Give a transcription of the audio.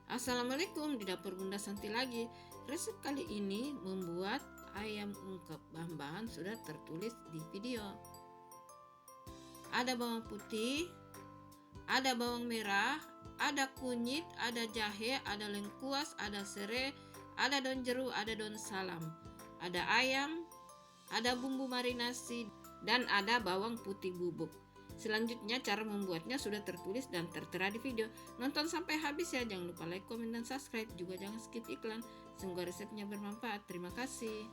Assalamualaikum, di dapur Bunda Santi lagi. Resep kali ini membuat ayam ungkep. Bahan-bahan sudah tertulis di video. Ada bawang putih, ada bawang merah, ada kunyit, ada jahe, ada lengkuas, ada serai, ada daun jeruk, ada daun salam, ada ayam, ada bumbu marinasi, dan ada bawang putih bubuk. Selanjutnya cara membuatnya sudah tertulis dan tertera di video. Nonton sampai habis ya, jangan lupa like, komen, dan subscribe. Juga jangan skip iklan. Semoga resepnya bermanfaat. Terima kasih.